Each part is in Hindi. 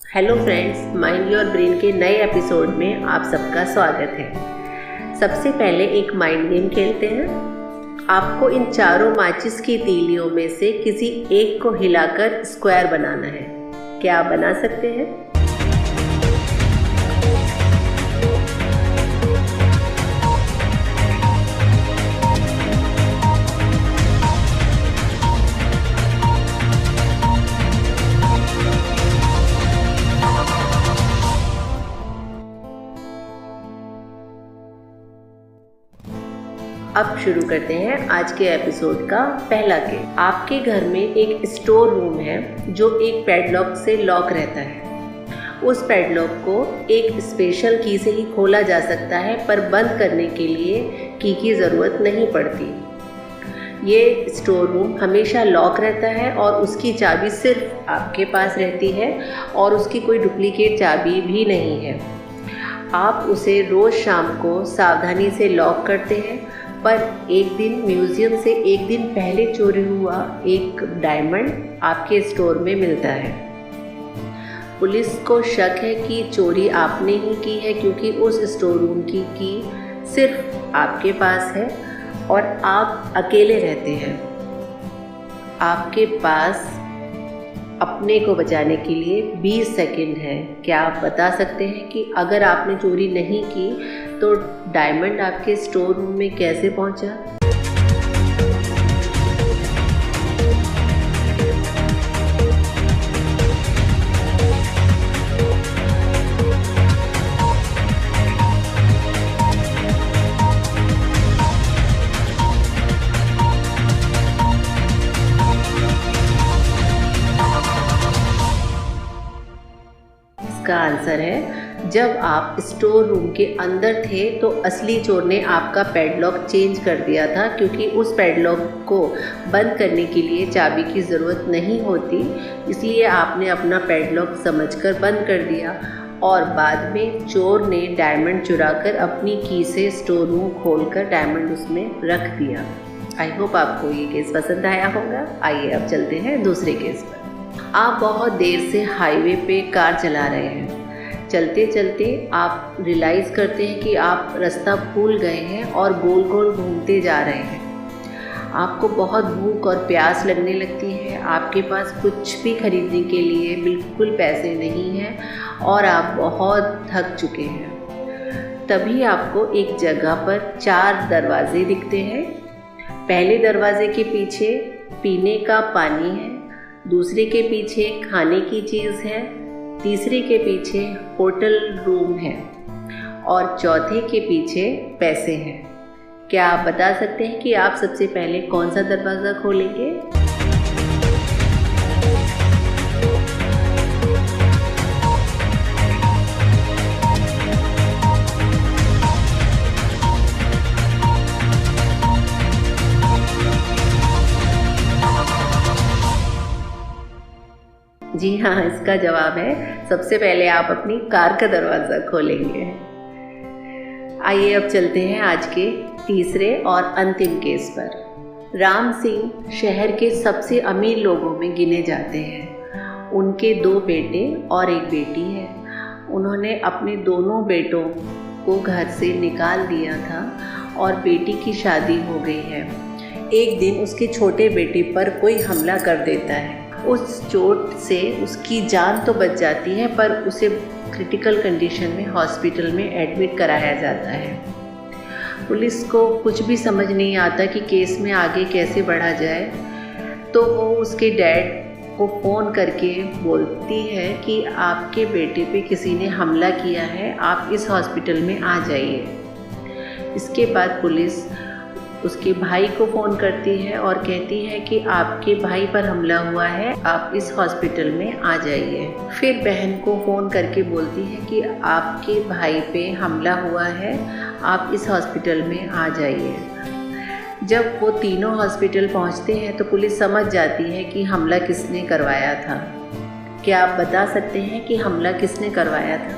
Hello friends, mind your brain के नए एपिसोड में आप सबका स्वागत है। सबसे पहले एक माइंड गेम खेलते हैं। आपको इन चारों माचिस की तीलियों में से किसी एक को हिलाकर स्क्वायर बनाना है। क्या आप बना सकते हैं? अब शुरू करते हैं आज के एपिसोड का पहला गेम। आपके घर में एक स्टोर रूम है जो एक पैडलॉक से लॉक रहता है। उस पैडलॉक को एक स्पेशल की से ही खोला जा सकता है, पर बंद करने के लिए की ज़रूरत नहीं पड़ती। ये स्टोर रूम हमेशा लॉक रहता है और उसकी चाबी सिर्फ आपके पास रहती है और उसकी कोई डुप्लीकेट चाबी भी नहीं है। आप उसे रोज़ शाम को सावधानी से लॉक करते हैं, पर एक दिन म्यूज़ियम से एक दिन पहले चोरी हुआ एक डायमंड आपके स्टोर में मिलता है। पुलिस को शक है कि चोरी आपने ही की है, क्योंकि उस स्टोर रूम की सिर्फ आपके पास है और आप अकेले रहते हैं। आपके पास अपने को बचाने के लिए 20 सेकंड है। क्या आप बता सकते हैं कि अगर आपने चोरी नहीं की तो डायमंड आपके स्टोर रूम में कैसे पहुंचा? इसका आंसर है, जब आप स्टोर रूम के अंदर थे तो असली चोर ने आपका पैडलॉक चेंज कर दिया था, क्योंकि उस पैडलॉक को बंद करने के लिए चाबी की ज़रूरत नहीं होती। इसलिए आपने अपना पैडलॉक समझकर बंद कर दिया और बाद में चोर ने डायमंड चुराकर अपनी की से स्टोर रूम खोलकर डायमंड उसमें रख दिया। आई होप आपको ये केस पसंद आया होगा। आइए अब चलते हैं दूसरे केस पर। आप बहुत देर से हाईवे पे कार चला रहे हैं। चलते चलते आप रियलाइज़ करते हैं कि आप रास्ता भूल गए हैं और गोल गोल घूमते जा रहे हैं। आपको बहुत भूख और प्यास लगने लगती है। आपके पास कुछ भी खरीदने के लिए बिल्कुल पैसे नहीं हैं और आप बहुत थक चुके हैं। तभी आपको एक जगह पर 4 दरवाजे दिखते हैं। पहले दरवाजे के पीछे पीने का पानी है, दूसरे के पीछे खाने की चीज़ है, तीसरे के पीछे होटल रूम है और चौथे के पीछे पैसे हैं। क्या आप बता सकते हैं कि आप सबसे पहले कौन सा दरवाज़ा खोलेंगे? जी हाँ, इसका जवाब है, सबसे पहले आप अपनी कार का दरवाज़ा खोलेंगे। आइए अब चलते हैं आज के तीसरे और अंतिम केस पर। राम सिंह शहर के सबसे अमीर लोगों में गिने जाते हैं। उनके 2 बेटे और एक बेटी है। उन्होंने अपने दोनों बेटों को घर से निकाल दिया था और बेटी की शादी हो गई है। एक दिन उसके छोटे बेटे पर कोई हमला कर देता है। उस चोट से उसकी जान तो बच जाती है, पर उसे क्रिटिकल कंडीशन में हॉस्पिटल में एडमिट कराया जाता है। पुलिस को कुछ भी समझ नहीं आता कि केस में आगे कैसे बढ़ा जाए, तो वो उसके डैड को फ़ोन करके बोलती है कि आपके बेटे पे किसी ने हमला किया है, आप इस हॉस्पिटल में आ जाइए। इसके बाद पुलिस उसके भाई को फ़ोन करती है और कहती है कि आपके भाई पर हमला हुआ है, आप इस हॉस्पिटल में आ जाइए। फिर बहन को फ़ोन करके बोलती है कि आपके भाई पे हमला हुआ है, आप इस हॉस्पिटल में आ जाइए। जब वो तीनों हॉस्पिटल पहुंचते हैं तो पुलिस समझ जाती है कि हमला किसने करवाया था। क्या आप बता सकते हैं कि हमला किसने करवाया था?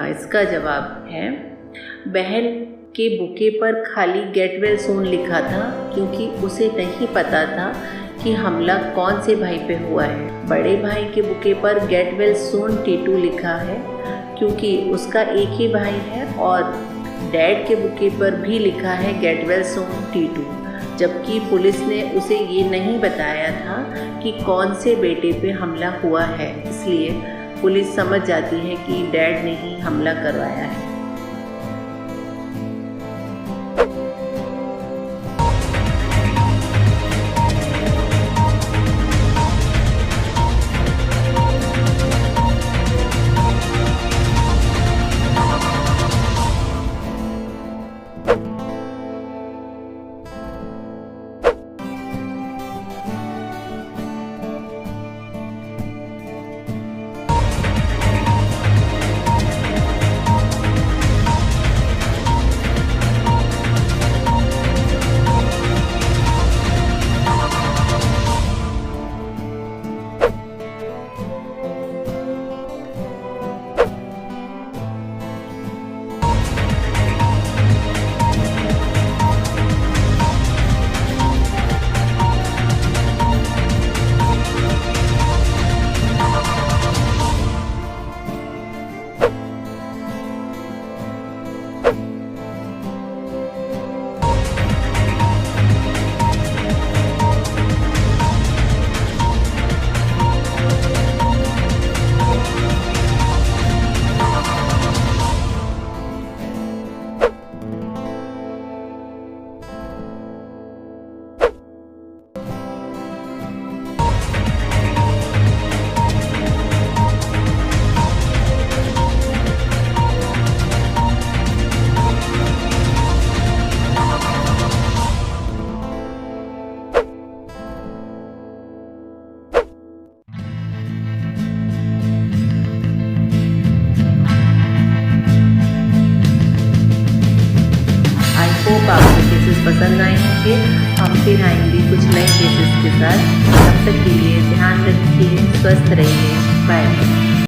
था? इसका जवाब है बहन के बुके पर खाली गेट वेल सून लिखा था क्योंकि उसे नहीं पता था कि हमला कौन से भाई पे हुआ है। बड़े भाई के बुके पर गेट वेल सून टीटू लिखा है क्योंकि उसका एक ही भाई है, और डैड के बुके पर भी लिखा है गेट वेल सून टीटू, जबकि पुलिस ने उसे ये नहीं बताया था कि कौन से बेटे पे हमला हुआ है। इसलिए पुलिस समझ जाती है कि डैड ने ही हमला करवाया है। होप आपको केसेस पसंद आए होंगे। हम फिर आएंगे कुछ नए केसेस के साथ। तब तक के लिए ध्यान रखिए, स्वस्थ रहिए। बाय।